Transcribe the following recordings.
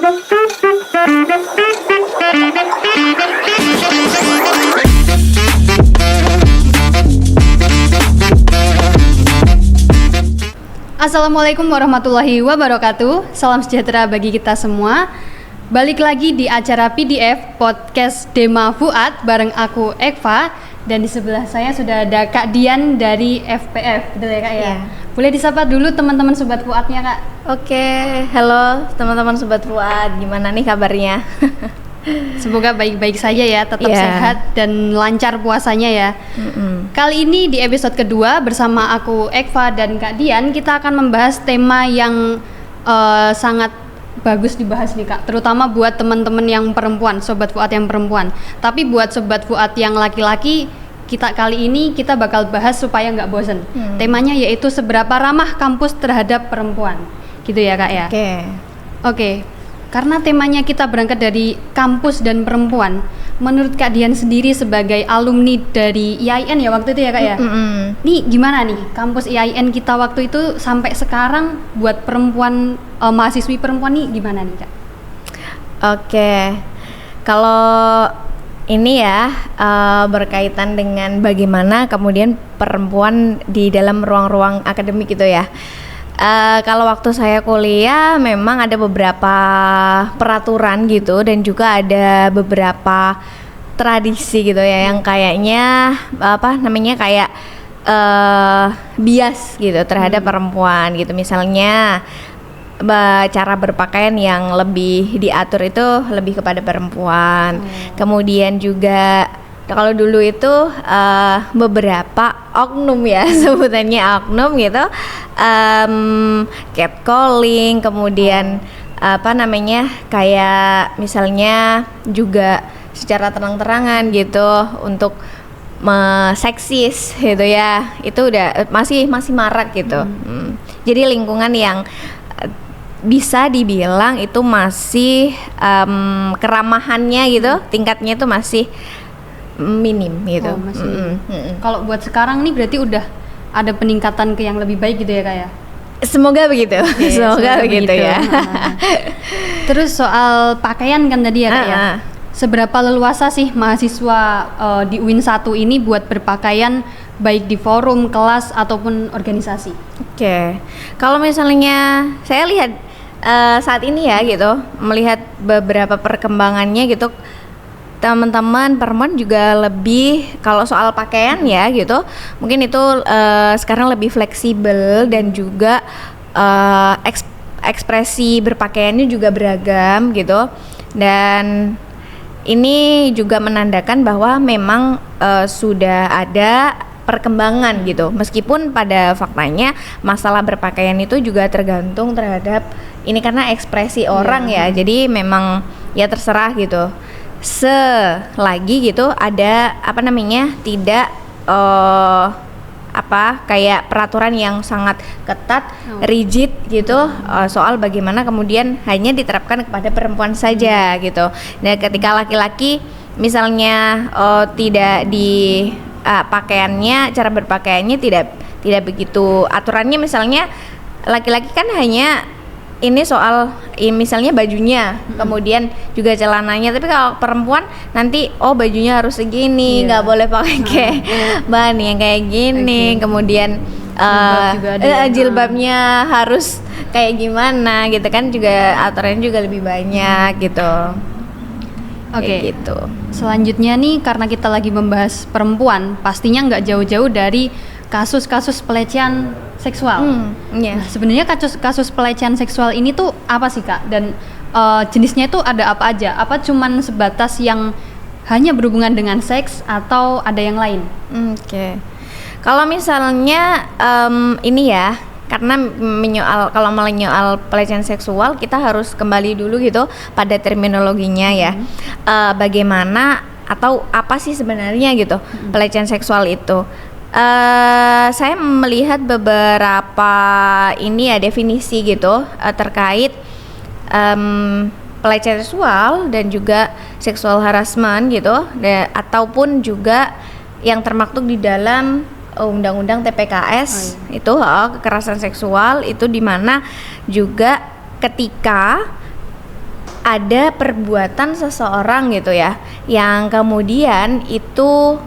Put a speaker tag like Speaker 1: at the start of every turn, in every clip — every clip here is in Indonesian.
Speaker 1: Assalamualaikum warahmatullahi wabarakatuh. Salam sejahtera bagi kita semua. Balik lagi di acara PDF Podcast Dema Fuad bareng aku Ekva. Dan di sebelah saya sudah ada Kak Dian dari FPF. Betul ya Kak ya?
Speaker 2: Yeah.
Speaker 1: Boleh disapa dulu teman-teman Sobat Fuadnya Kak?
Speaker 2: Oke, halo teman-teman Sobat Fuad. Gimana nih kabarnya?
Speaker 1: Semoga baik-baik saja ya, tetap sehat dan lancar puasanya ya. Kali ini di episode kedua bersama aku Ekva dan Kak Dian, kita akan membahas tema yang sangat bagus dibahas nih Kak, terutama buat teman-teman yang perempuan, Sobat Fuad yang perempuan. Tapi buat Sobat Fuad yang laki-laki, kali ini kita bakal bahas supaya nggak bosen. Temanya yaitu seberapa ramah kampus terhadap perempuan, gitu ya Kak ya. Oke. Karena temanya kita berangkat dari kampus dan perempuan, menurut Kak Dian sendiri sebagai alumni dari IAIN ya waktu itu ya Kak ya? Nih gimana nih kampus IAIN kita waktu itu sampai sekarang buat perempuan, mahasiswi perempuan nih gimana nih Kak?
Speaker 2: Oke, kalau ini ya berkaitan dengan bagaimana kemudian perempuan di dalam ruang-ruang akademik gitu ya. Kalau waktu saya kuliah memang ada beberapa peraturan gitu dan juga ada beberapa tradisi gitu ya yang kayaknya kayak bias gitu terhadap perempuan gitu. Misalnya cara berpakaian yang lebih diatur itu lebih kepada perempuan. Kemudian juga kalau dulu itu beberapa oknum ya sebutannya oknum gitu, catcalling, kemudian kayak misalnya juga secara terang-terangan gitu untuk seksis gitu ya, itu udah masih marak gitu. Jadi lingkungan yang bisa dibilang itu masih keramahannya gitu, tingkatnya itu masih minim gitu.
Speaker 1: Kalau buat sekarang nih berarti udah ada peningkatan ke yang lebih baik gitu ya Kak ya?
Speaker 2: Semoga begitu. Semoga begitu ya.
Speaker 1: Terus soal pakaian kan tadi ya Kak ya? Seberapa leluasa sih mahasiswa di UIN 1 ini buat berpakaian baik di forum, kelas ataupun organisasi? Oke.
Speaker 2: Kalau misalnya saya lihat saat ini ya gitu, melihat beberapa perkembangannya gitu, teman-teman perempuan juga lebih, kalau soal pakaian ya gitu, mungkin itu sekarang lebih fleksibel dan juga ekspresi berpakaiannya juga beragam gitu. Dan ini juga menandakan bahwa memang sudah ada perkembangan gitu, meskipun pada faktanya masalah berpakaian itu juga tergantung terhadap ini karena ekspresi orang ya, jadi memang ya terserah gitu. Selagi gitu ada tidak kayak peraturan yang sangat ketat, rigid gitu, soal bagaimana kemudian hanya diterapkan kepada perempuan saja gitu. Nah, ketika laki-laki misalnya tidak di pakaiannya, cara berpakaiannya tidak begitu aturannya, misalnya laki-laki kan hanya ini soal misalnya bajunya, kemudian juga celananya, tapi kalau perempuan nanti bajunya harus segini, nggak boleh pakai bahan yang kayak gini, kemudian jilbabnya harus kayak gimana gitu kan, juga aturannya juga lebih banyak gitu.
Speaker 1: Oke.
Speaker 2: Gitu.
Speaker 1: Selanjutnya nih, karena kita lagi membahas perempuan, pastinya nggak jauh-jauh dari kasus-kasus pelecehan seksual. Nah, sebenarnya kasus pelecehan seksual ini tuh apa sih Kak? Dan jenisnya itu ada apa aja? Apa cuman sebatas yang hanya berhubungan dengan seks atau ada yang lain?
Speaker 2: Oke. Kalau misalnya ini ya, karena kalau menyoal pelecehan seksual kita harus kembali dulu gitu pada terminologinya ya. Bagaimana atau apa sih sebenarnya gitu pelecehan seksual itu? Saya melihat beberapa ini ya definisi gitu terkait pelecehan seksual dan juga sexual harassment gitu, ataupun juga yang termaktub di dalam Undang-Undang TPKS itu kekerasan seksual, itu dimana juga ketika ada perbuatan seseorang gitu ya yang kemudian itu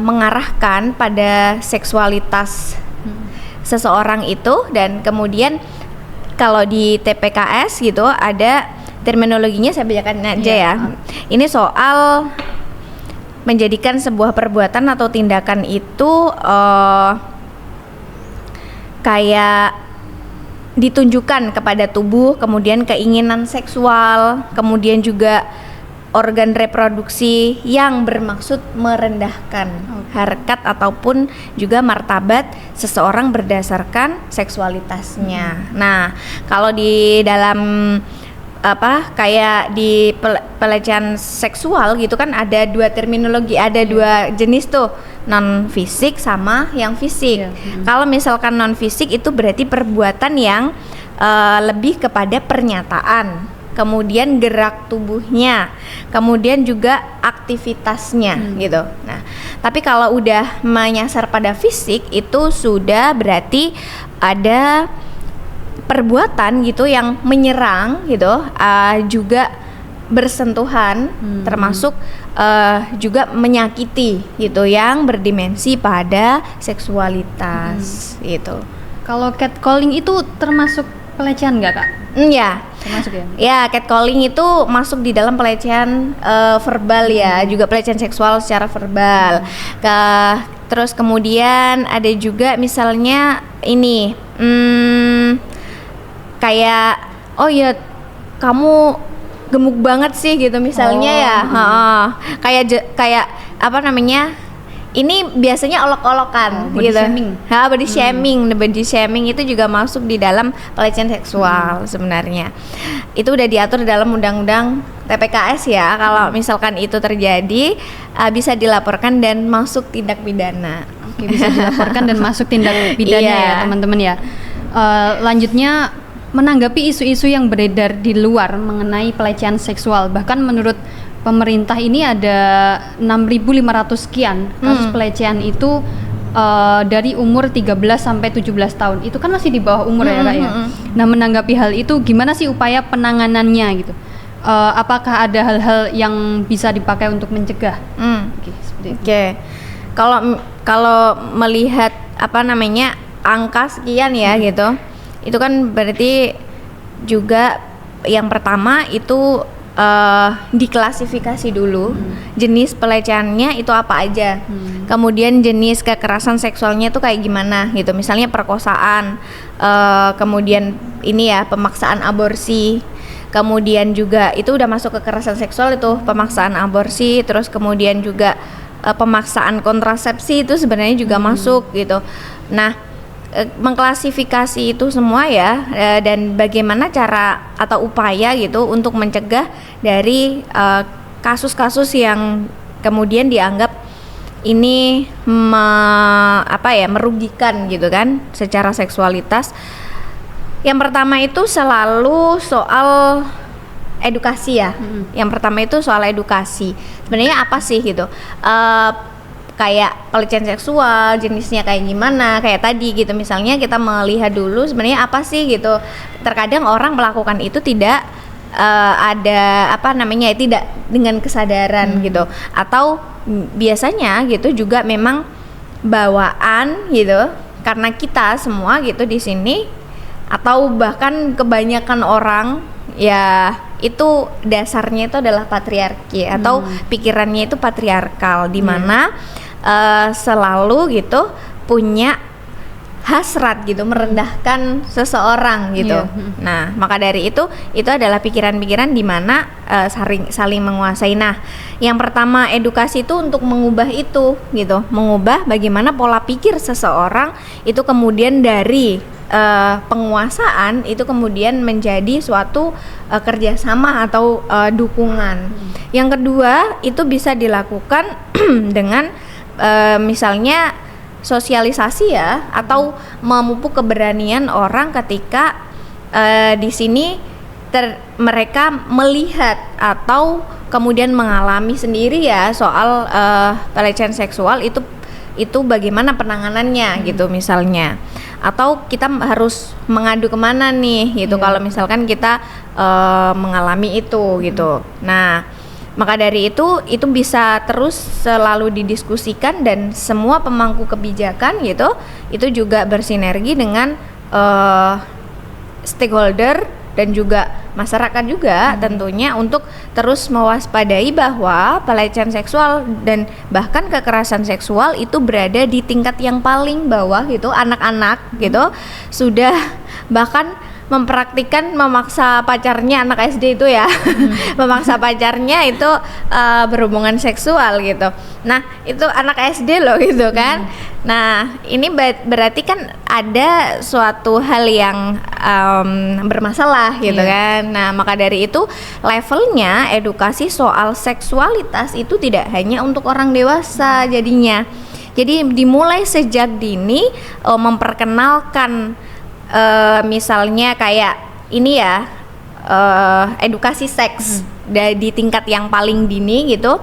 Speaker 2: mengarahkan pada seksualitas seseorang itu, dan kemudian kalau di TPKS gitu ada terminologinya, saya bacakan aja ya. Ini soal menjadikan sebuah perbuatan atau tindakan itu kayak ditunjukkan kepada tubuh, kemudian keinginan seksual, kemudian juga organ reproduksi yang bermaksud merendahkan harkat ataupun juga martabat seseorang berdasarkan seksualitasnya. Nah, kalau di dalam kayak di pelecehan seksual gitu kan ada dua terminologi, ada dua jenis tuh, non fisik sama yang fisik. Kalau misalkan non fisik itu berarti perbuatan yang lebih kepada pernyataan, kemudian gerak tubuhnya, kemudian juga aktivitasnya gitu. Nah, tapi kalau udah menyasar pada fisik itu sudah berarti ada perbuatan gitu yang menyerang gitu, juga bersentuhan, termasuk juga menyakiti gitu, yang berdimensi pada seksualitas gitu.
Speaker 1: Kalau catcalling itu termasuk pelecehan nggak, Kak?
Speaker 2: Ya,
Speaker 1: termasuk ya.
Speaker 2: Ya, catcalling itu masuk di dalam pelecehan verbal ya, juga pelecehan seksual secara verbal. Terus kemudian ada juga misalnya ini, kayak oh ya kamu gemuk banget sih gitu misalnya ya, kayak apa namanya, ini biasanya olok-olokan
Speaker 1: body
Speaker 2: gitu.
Speaker 1: shaming.
Speaker 2: Body shaming, body shaming itu juga masuk di dalam pelecehan seksual sebenarnya. Itu udah diatur dalam undang-undang TPKS ya. Kalau misalkan itu terjadi bisa dilaporkan dan masuk tindak pidana.
Speaker 1: Oke, bisa dilaporkan dan masuk tindak pidana ya teman-teman ya. Lanjutnya, menanggapi isu-isu yang beredar di luar mengenai pelecehan seksual, bahkan menurut pemerintah ini ada 6.500 sekian kasus pelecehan itu dari umur 13 sampai 17 tahun. Itu kan masih di bawah umur ya, Kak ya. Nah, menanggapi hal itu gimana sih upaya penanganannya gitu? Apakah ada hal-hal yang bisa dipakai untuk mencegah?
Speaker 2: Oke. Kalau melihat apa namanya angka sekian ya gitu, itu kan berarti juga yang pertama itu diklasifikasi dulu jenis pelecehannya itu apa aja, kemudian jenis kekerasan seksualnya itu kayak gimana gitu, misalnya perkosaan, kemudian ini ya pemaksaan aborsi, kemudian juga itu udah masuk kekerasan seksual itu pemaksaan aborsi, terus kemudian juga pemaksaan kontrasepsi itu sebenarnya juga masuk gitu. Nah, mengklasifikasi itu semua ya, dan bagaimana cara atau upaya gitu untuk mencegah dari kasus-kasus yang kemudian dianggap ini merugikan gitu kan secara seksualitas. Yang pertama itu selalu soal edukasi ya. Yang pertama itu soal edukasi. Sebenarnya apa sih gitu? Kayak pelecehan seksual jenisnya kayak gimana, kayak tadi gitu misalnya kita melihat dulu sebenarnya apa sih gitu. Terkadang orang melakukan itu tidak ada tidak dengan kesadaran gitu, atau biasanya gitu juga memang bawaan gitu karena kita semua gitu di sini, atau bahkan kebanyakan orang ya itu dasarnya itu adalah patriarki atau pikirannya itu patriarkal, di mana selalu gitu punya hasrat gitu merendahkan seseorang gitu. Nah, maka dari itu adalah pikiran-pikiran di mana saling menguasai. Nah, yang pertama edukasi itu untuk mengubah itu gitu, mengubah bagaimana pola pikir seseorang itu kemudian dari penguasaan itu kemudian menjadi suatu kerjasama atau dukungan. Yang kedua itu bisa dilakukan dengan misalnya sosialisasi ya, atau memupuk keberanian orang ketika di sini mereka melihat atau kemudian mengalami sendiri ya soal pelecehan seksual itu bagaimana penanganannya gitu misalnya, atau kita harus mengadu kemana nih gitu. Kalau misalkan kita mengalami itu gitu. Nah, maka dari itu bisa terus selalu didiskusikan dan semua pemangku kebijakan gitu itu juga bersinergi dengan stakeholder dan juga masyarakat juga tentunya untuk terus mewaspadai bahwa pelecehan seksual dan bahkan kekerasan seksual itu berada di tingkat yang paling bawah gitu, anak-anak gitu sudah bahkan mempraktikkan memaksa pacarnya, anak SD itu ya memaksa pacarnya itu berhubungan seksual gitu. Nah itu anak SD loh gitu kan. Nah ini berarti kan ada suatu hal yang bermasalah gitu kan. Nah maka dari itu levelnya edukasi soal seksualitas itu tidak hanya untuk orang dewasa jadinya. Jadi dimulai sejak dini memperkenalkan misalnya kayak ini ya edukasi seks di tingkat yang paling dini gitu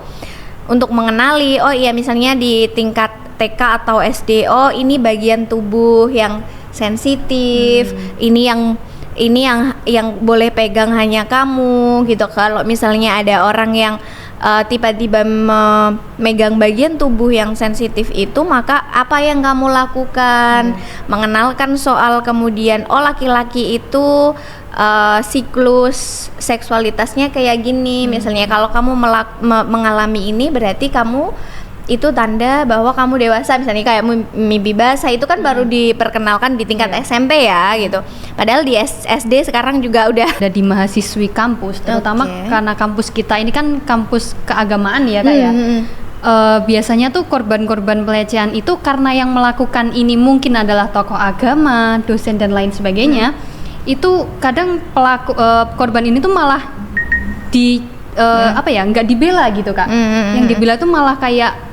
Speaker 2: untuk mengenali oh iya misalnya di tingkat TK atau SD oh ini bagian tubuh yang sensitif, ini yang boleh pegang hanya kamu gitu. Kalau misalnya ada orang yang tiba-tiba memegang bagian tubuh yang sensitif itu, maka apa yang kamu lakukan? Mengenalkan soal kemudian oh laki-laki itu siklus seksualitasnya kayak gini. Misalnya kalau kamu mengalami ini berarti kamu itu tanda bahwa kamu dewasa. Misalnya kayak mimpi basah itu kan baru diperkenalkan di tingkat SMP ya gitu. Padahal di SD sekarang juga udah
Speaker 1: ada di mahasiswi kampus, terutama karena kampus kita ini kan kampus keagamaan ya Kak ya. Biasanya tuh korban-korban pelecehan itu karena yang melakukan ini mungkin adalah tokoh agama, dosen dan lain sebagainya. Itu kadang pelaku korban ini tuh malah di nggak dibela gitu Kak. Yang dibela tuh malah kayak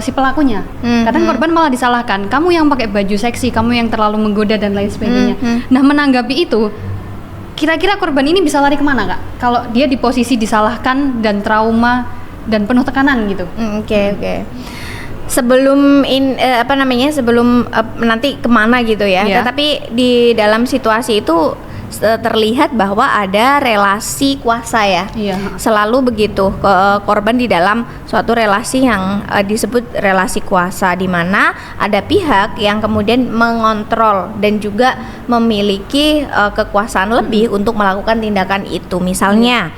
Speaker 1: si pelakunya. Kadang korban malah disalahkan, kamu yang pakai baju seksi, kamu yang terlalu menggoda dan lain sebagainya. Nah menanggapi itu, kira-kira korban ini bisa lari kemana Kak? Kalau dia di posisi disalahkan dan trauma dan penuh tekanan gitu.
Speaker 2: Oke. Sebelum sebelum nanti kemana gitu ya. Tetapi di dalam situasi itu terlihat bahwa ada relasi kuasa ya. Selalu begitu korban di dalam suatu relasi yang disebut relasi kuasa, di mana ada pihak yang kemudian mengontrol dan juga memiliki kekuasaan lebih untuk melakukan tindakan itu. Misalnya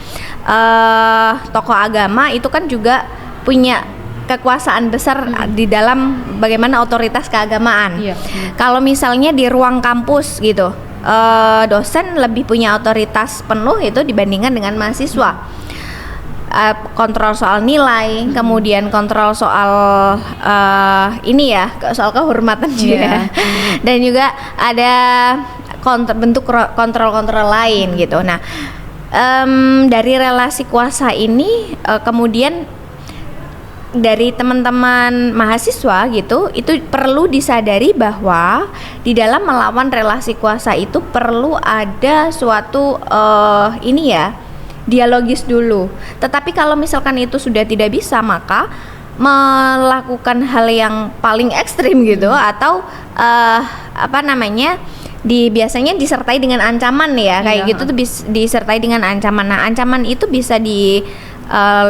Speaker 2: tokoh agama itu kan juga punya kekuasaan besar di dalam bagaimana otoritas keagamaan. Kalau misalnya di ruang kampus gitu, dosen lebih punya otoritas penuh itu dibandingkan dengan mahasiswa. Kontrol soal nilai, kemudian kontrol soal soal kehormatan juga. Dan juga ada bentuk kontrol lain gitu. Nah, dari relasi kuasa ini kemudian dari teman-teman mahasiswa gitu, itu perlu disadari bahwa di dalam melawan relasi kuasa itu perlu ada suatu dialogis dulu. Tetapi kalau misalkan itu sudah tidak bisa, maka melakukan hal yang paling ekstrim gitu atau biasanya disertai dengan ancaman ya, kayak gitu tuh disertai dengan ancaman. Nah, ancaman itu bisa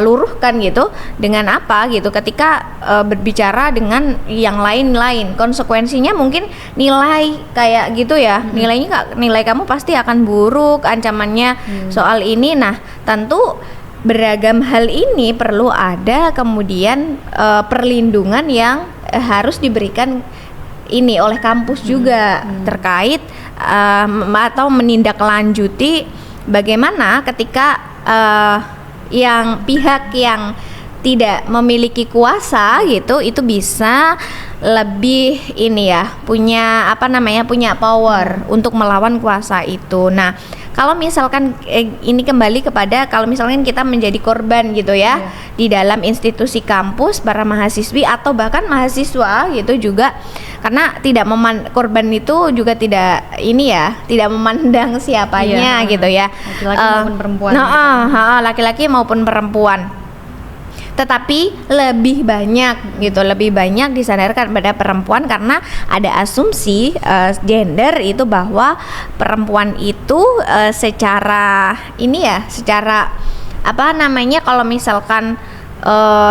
Speaker 2: luruhkan gitu dengan apa gitu ketika berbicara dengan yang lain-lain. Konsekuensinya mungkin nilai kayak gitu ya, nilai kamu pasti akan buruk, ancamannya soal ini. Nah tentu beragam hal ini perlu ada kemudian perlindungan yang harus diberikan ini oleh kampus juga terkait atau menindaklanjuti bagaimana ketika yang pihak yang tidak memiliki kuasa gitu itu bisa lebih punya power untuk melawan kuasa itu. Nah, kalau misalkan ini kembali kepada kalau misalkan kita menjadi korban gitu ya di dalam institusi kampus, para mahasiswi atau bahkan mahasiswa gitu juga, karena korban itu juga tidak memandang siapanya gitu ya,
Speaker 1: laki-laki maupun perempuan.
Speaker 2: Laki-laki maupun perempuan. tetapi lebih banyak gitu, lebih banyak disadarkan pada perempuan karena ada asumsi gender itu bahwa perempuan itu secara apa namanya, kalau misalkan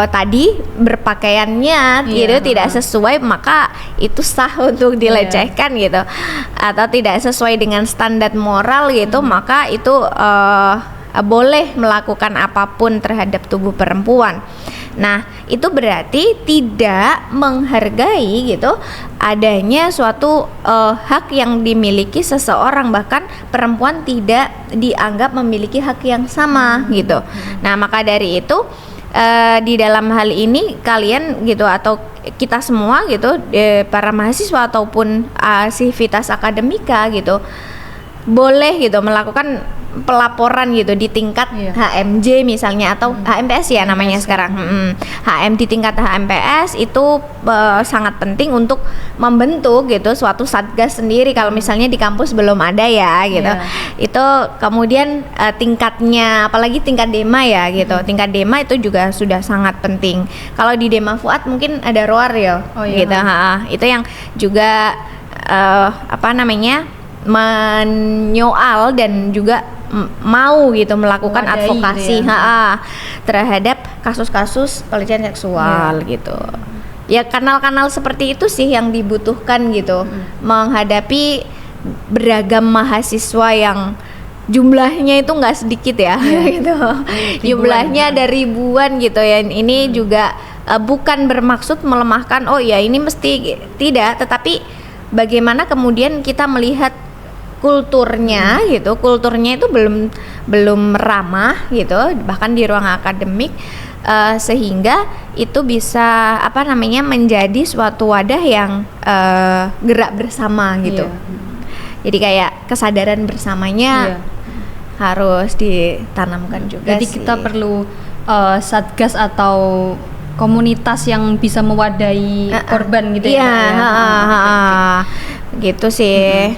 Speaker 2: tadi berpakaiannya gitu tidak sesuai, maka itu sah untuk dilecehkan gitu, atau tidak sesuai dengan standar moral gitu, maka itu boleh melakukan apapun terhadap tubuh perempuan. Nah, itu berarti tidak menghargai gitu adanya suatu hak yang dimiliki seseorang, bahkan perempuan tidak dianggap memiliki hak yang sama gitu. Nah, maka dari itu di dalam hal ini kalian gitu, atau kita semua gitu, para mahasiswa ataupun sivitas akademika gitu, boleh gitu melakukan pelaporan gitu di tingkat HMJ misalnya, atau HMPS ya namanya sekarang. HM di tingkat HMPS itu sangat penting untuk membentuk gitu suatu satgas sendiri kalau misalnya di kampus belum ada ya gitu. Itu kemudian tingkatnya, apalagi tingkat Dema ya gitu. Tingkat Dema itu juga sudah sangat penting. Kalau di Dema Fuad mungkin ada ROAR ya gitu. Itu yang juga apa namanya, menyoal dan juga mau gitu melakukan advokasi gitu terhadap kasus-kasus pelecehan seksual gitu. Ya kanal-kanal seperti itu sih yang dibutuhkan gitu, menghadapi beragam mahasiswa yang jumlahnya itu nggak sedikit ya gitu. Jumlahnya ada ribuan gitu ya. Ini juga bukan bermaksud melemahkan, oh ya ini mesti, tidak, tetapi bagaimana kemudian kita melihat kulturnya gitu, kulturnya itu belum ramah gitu, bahkan di ruang akademik, sehingga itu bisa apa namanya, menjadi suatu wadah yang gerak bersama gitu. Jadi kayak kesadaran bersamanya harus ditanamkan juga.
Speaker 1: Jadi kita perlu satgas atau komunitas yang bisa mewadahi korban gitu
Speaker 2: gitu sih.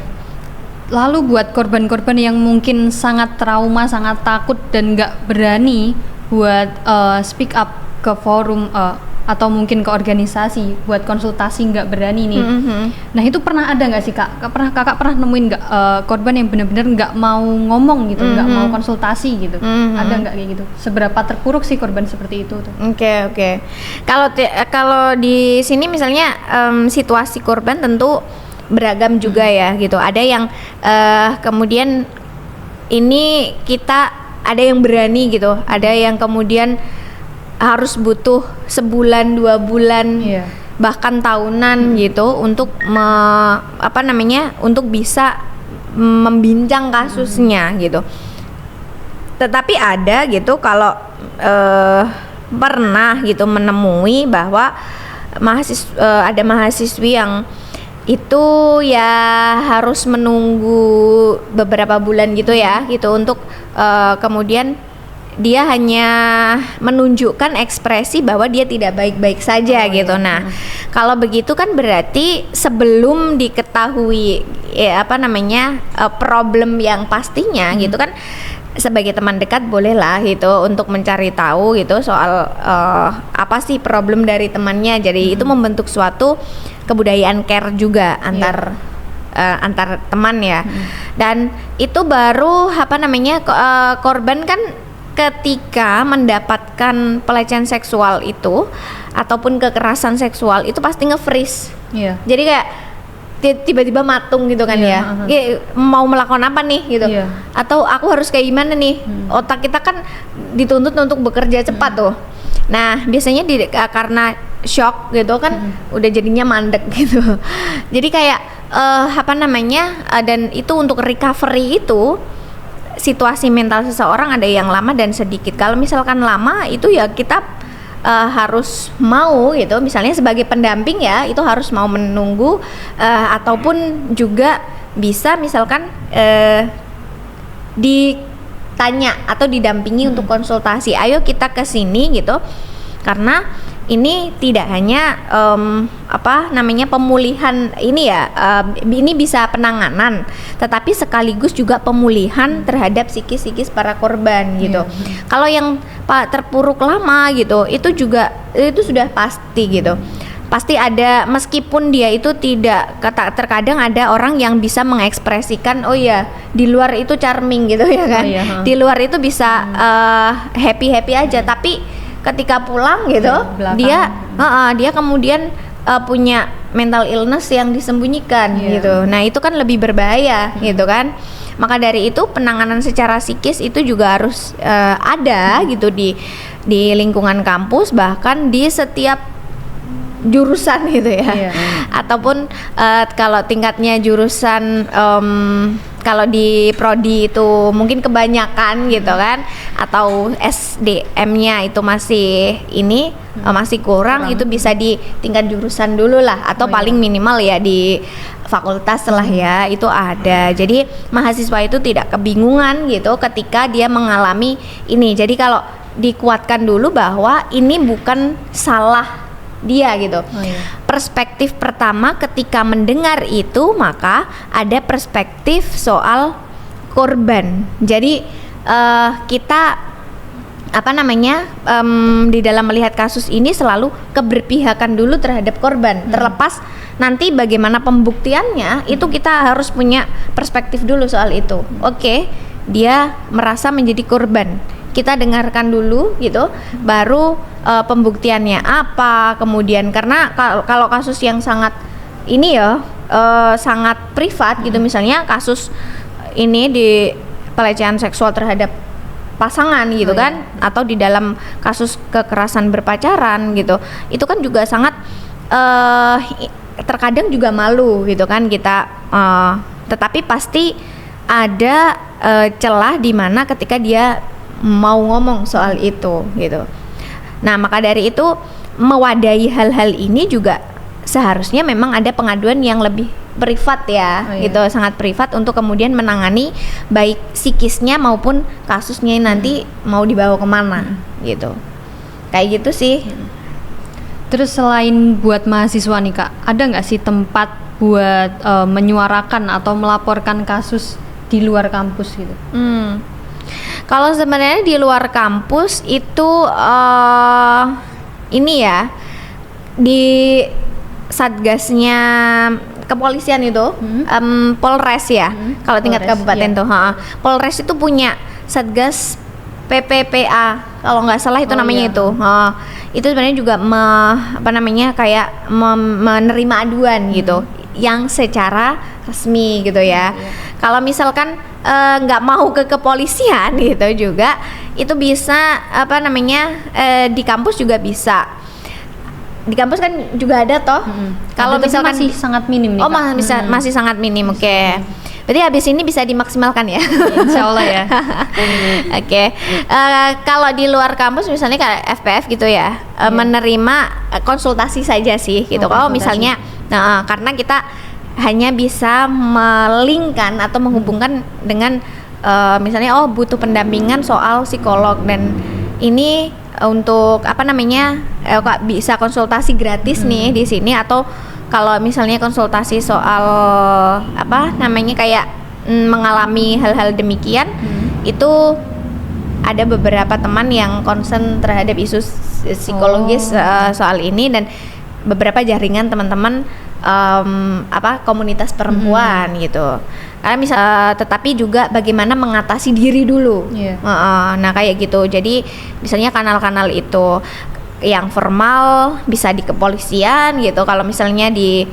Speaker 1: Lalu buat korban-korban yang mungkin sangat trauma, sangat takut dan nggak berani buat speak up ke forum atau mungkin ke organisasi buat konsultasi, nggak berani nih. Nah itu pernah ada nggak sih kakak pernah nemuin nggak korban yang benar-benar nggak mau ngomong gitu, nggak mau konsultasi gitu? Ada nggak kayak gitu? Seberapa terpuruk sih korban seperti itu tuh?
Speaker 2: Oke. Kalau di sini misalnya situasi korban tentu beragam juga ya gitu. Ada yang kemudian ini kita ada yang berani gitu, ada yang kemudian harus butuh sebulan 2 bulan bahkan tahunan gitu untuk untuk bisa membincang kasusnya gitu. Tetapi ada gitu kalau pernah gitu menemui bahwa ada mahasiswi yang itu ya harus menunggu beberapa bulan gitu ya gitu untuk kemudian dia hanya menunjukkan ekspresi bahwa dia tidak baik-baik saja gitu. Nah, kalau begitu kan berarti sebelum diketahui problem yang pastinya gitu kan, sebagai teman dekat bolehlah gitu untuk mencari tahu gitu soal apa sih problem dari temannya. Jadi itu membentuk suatu kebudayaan care juga antar teman ya. Dan itu baru korban kan ketika mendapatkan pelecehan seksual itu ataupun kekerasan seksual itu pasti nge-freeze. Jadi kayak tiba-tiba matung gitu kan mau melakukan apa nih gitu, atau aku harus kayak gimana nih. Otak kita kan dituntut untuk bekerja cepat tuh. Nah biasanya karena shock gitu kan udah jadinya mandek gitu. Jadi kayak dan itu untuk recovery itu situasi mental seseorang ada yang lama dan sedikit. Kalau misalkan lama itu ya kita harus mau gitu, misalnya sebagai pendamping ya itu harus mau menunggu, ataupun juga bisa misalkan ditanya atau didampingi untuk konsultasi, ayo kita ke sini gitu, karena ini tidak hanya pemulihan ini ya, ini bisa penanganan, tetapi sekaligus juga pemulihan terhadap psikis para korban gitu. Kalau yang terpuruk lama gitu, itu sudah pasti gitu. Pasti ada, meskipun dia itu tidak, terkadang ada orang yang bisa mengekspresikan oh ya di luar itu charming gitu ya kan, di luar itu bisa happy aja, tapi ketika pulang gitu dia kemudian punya mental illness yang disembunyikan gitu. Nah itu kan lebih berbahaya gitu kan. Maka dari itu penanganan secara psikis itu juga harus ada gitu di lingkungan kampus, bahkan di setiap jurusan gitu ya. Ataupun kalau tingkatnya jurusan kalau di prodi itu mungkin kebanyakan gitu kan, atau SDM-nya itu masih masih kurang, itu bisa di tingkat jurusan dulu lah, atau paling minimal ya di fakultas lah ya, itu ada. Jadi mahasiswa itu tidak kebingungan gitu ketika dia mengalami ini. Jadi kalau dikuatkan dulu bahwa ini bukan salah dia gitu. Perspektif pertama ketika mendengar itu, maka ada perspektif soal korban. Jadi kita di dalam melihat kasus ini selalu keberpihakan dulu terhadap korban. Terlepas nanti bagaimana pembuktiannya, itu kita harus punya perspektif dulu soal itu. Oke, dia merasa menjadi korban, kita dengarkan dulu gitu, baru pembuktiannya apa. Kemudian karena kalau kasus yang sangat ini ya sangat privat gitu, misalnya kasus ini di pelecehan seksual terhadap pasangan gitu kan, atau di dalam kasus kekerasan berpacaran gitu, itu kan juga sangat terkadang juga malu gitu kan kita, tetapi pasti ada celah di mana ketika dia mau ngomong soal itu gitu. Nah maka dari itu mewadahi hal-hal ini juga seharusnya memang ada pengaduan yang lebih privat ya, gitu, sangat privat untuk kemudian menangani baik psikisnya maupun kasusnya nanti mau dibawa kemana gitu. Kayak gitu sih.
Speaker 1: Terus selain buat mahasiswa nih Kak, ada nggak sih tempat buat menyuarakan atau melaporkan kasus di luar kampus gitu?
Speaker 2: Kalau sebenarnya di luar kampus itu ini ya, di satgasnya kepolisian itu, Polres ya, kalau tingkat kabupaten tuh, Polres itu punya satgas PPPA kalau nggak salah itu namanya itu. Itu sebenarnya juga kayak menerima aduan gitu, yang secara resmi gitu ya. Kalau misalkan nggak mau ke kepolisian gitu juga, itu bisa di kampus juga bisa. Di kampus kan juga ada toh.
Speaker 1: Kalau misalkan masih sangat minim nih.
Speaker 2: Oh, masih sangat minim. Oke. Berarti habis ini bisa dimaksimalkan ya.
Speaker 1: Insya Allah ya.
Speaker 2: Oke. Kalau di luar kampus misalnya kayak FPF gitu ya, menerima konsultasi saja sih gitu. Kalau misalnya karena kita hanya bisa melingkan atau menghubungkan dengan misalnya butuh pendampingan soal psikolog, dan ini untuk kok bisa konsultasi gratis nih di sini, atau kalau misalnya konsultasi soal kayak mengalami hal-hal demikian, itu ada beberapa teman yang concern terhadap isu psikologis soal ini, dan beberapa jaringan teman-teman komunitas perempuan gitu. Karena tetapi juga bagaimana mengatasi diri dulu. Nah kayak gitu. Jadi misalnya kanal-kanal itu yang formal bisa di kepolisian gitu. Kalau misalnya di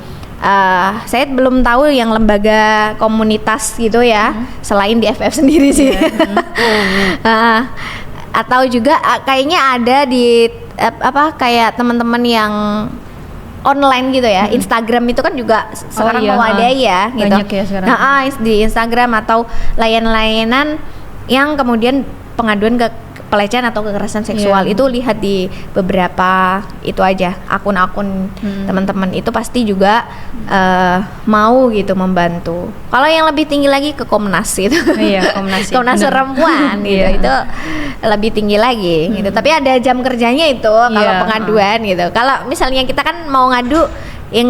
Speaker 2: saya belum tahu yang lembaga komunitas gitu ya, selain di FF sendiri sih. Atau juga kayaknya ada di kayak teman-teman yang online gitu ya, Instagram itu kan juga sekarang mewadai ya gitu.
Speaker 1: Banyak ya sekarang.
Speaker 2: Di Instagram atau layan-layanan yang kemudian pengaduan ke pelecehan atau kekerasan seksual. Itu lihat di beberapa itu aja akun-akun teman-teman itu pasti juga mau gitu membantu. Kalau yang lebih tinggi lagi ke Komnas gitu. Komnas perempuan gitu. Itu lebih tinggi lagi gitu. Tapi ada jam kerjanya itu kalau pengaduan gitu. Kalau misalnya kita kan mau ngadu ya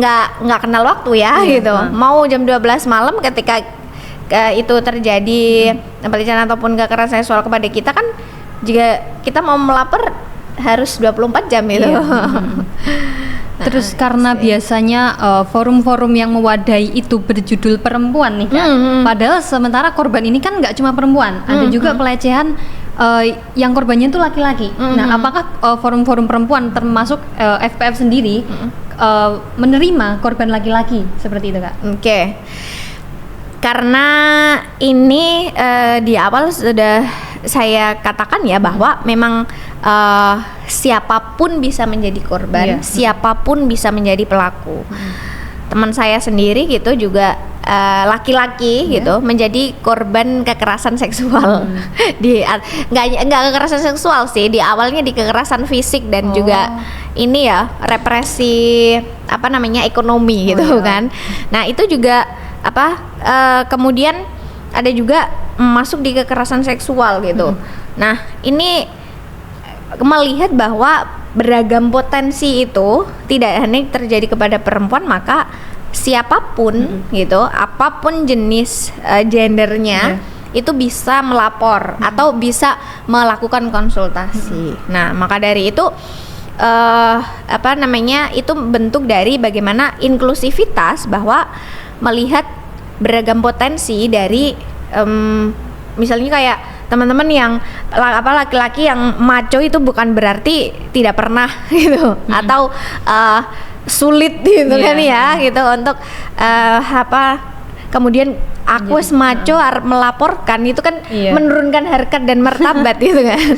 Speaker 2: nggak kenal waktu ya gitu. Mau jam 12 malam ketika itu terjadi pelecehan ataupun kekerasan seksual kepada kita kan, jika kita mau melapor harus 24 jam itu.
Speaker 1: Terus karena biasanya forum-forum yang mewadahi itu berjudul perempuan nih Kak. Padahal sementara korban ini kan nggak cuma perempuan, ada juga pelecehan yang korbannya itu laki-laki. Nah, apakah forum-forum perempuan termasuk FPF sendiri menerima korban laki-laki seperti itu Kak?
Speaker 2: Oke. Karena ini di awal sudah saya katakan ya bahwa memang siapapun bisa menjadi korban, siapapun bisa menjadi pelaku. Teman saya sendiri gitu juga laki-laki gitu menjadi korban kekerasan seksual. Nggak kekerasan seksual sih, di awalnya di kekerasan fisik dan juga ini ya represi ekonomi gitu kan. Nah itu juga kemudian ada juga masuk di kekerasan seksual gitu. Nah ini melihat bahwa beragam potensi itu tidak hanya terjadi kepada perempuan, maka siapapun gitu, apapun jenis gendernya itu bisa melapor atau bisa melakukan konsultasi. Nah maka dari itu itu bentuk dari bagaimana inklusivitas, bahwa melihat beragam potensi dari misalnya kayak teman-teman yang laki-laki yang maco itu bukan berarti tidak pernah gitu atau sulit gitu kan ya gitu untuk kemudian aku maco melaporkan itu kan menurunkan harkat dan martabat gitu kan.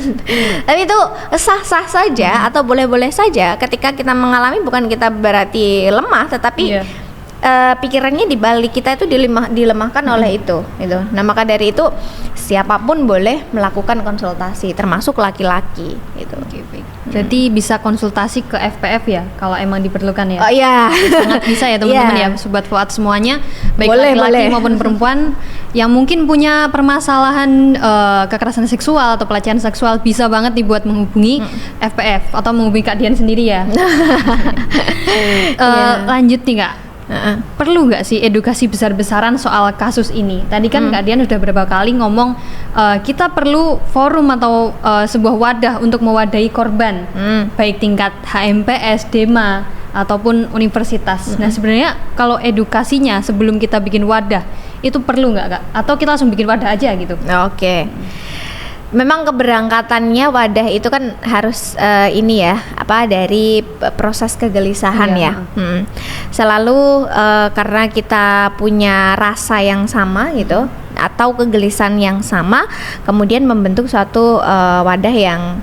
Speaker 2: Tapi itu sah-sah saja atau boleh-boleh saja ketika kita mengalami, bukan kita berarti lemah, tetapi pikirannya di balik kita itu dilemahkan oleh itu gitu. Nah maka dari itu siapapun boleh melakukan konsultasi, termasuk laki-laki gitu.
Speaker 1: Berarti bisa konsultasi ke FPF ya kalau emang diperlukan ya.
Speaker 2: Oh iya.
Speaker 1: Sangat bisa ya teman-teman ya, Sobat Fuad semuanya, baik laki-laki maupun perempuan yang mungkin punya permasalahan kekerasan seksual atau pelecehan seksual, bisa banget dibuat menghubungi FPF atau menghubungi Kak Dian sendiri ya. Lanjut nih Kak. Perlu nggak sih edukasi besar-besaran soal kasus ini? Tadi kan Kak Dian udah beberapa kali ngomong kita perlu forum atau sebuah wadah untuk mewadahi korban, baik tingkat HMPS, DEMA ataupun universitas. Nah sebenarnya kalau edukasinya sebelum kita bikin wadah itu perlu nggak Kak? Atau kita langsung bikin wadah aja gitu?
Speaker 2: Oke. Memang keberangkatannya wadah itu kan harus dari proses kegelisahan selalu karena kita punya rasa yang sama gitu atau kegelisahan yang sama, kemudian membentuk suatu wadah yang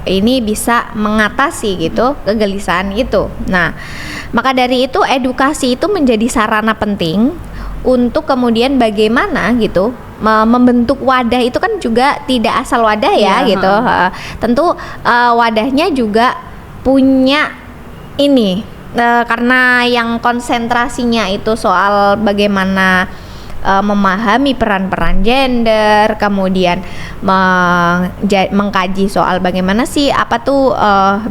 Speaker 2: ini bisa mengatasi gitu kegelisahan itu. Nah maka dari itu edukasi itu menjadi sarana penting untuk kemudian bagaimana gitu membentuk wadah itu kan juga tidak asal wadah ya gitu. Tentu wadahnya juga punya ini karena yang konsentrasinya itu soal bagaimana memahami peran-peran gender, kemudian mengkaji soal bagaimana sih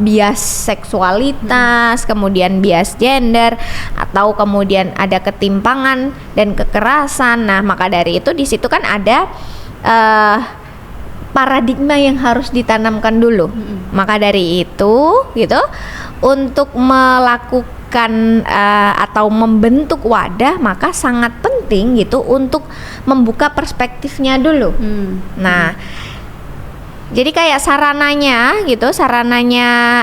Speaker 2: bias seksualitas, kemudian bias gender, atau kemudian ada ketimpangan dan kekerasan. Nah, maka dari itu di situ kan ada paradigma yang harus ditanamkan dulu. Maka dari itu gitu, untuk melakukan atau membentuk wadah, maka sangat penting gitu untuk membuka perspektifnya dulu. Nah, jadi kayak sarananya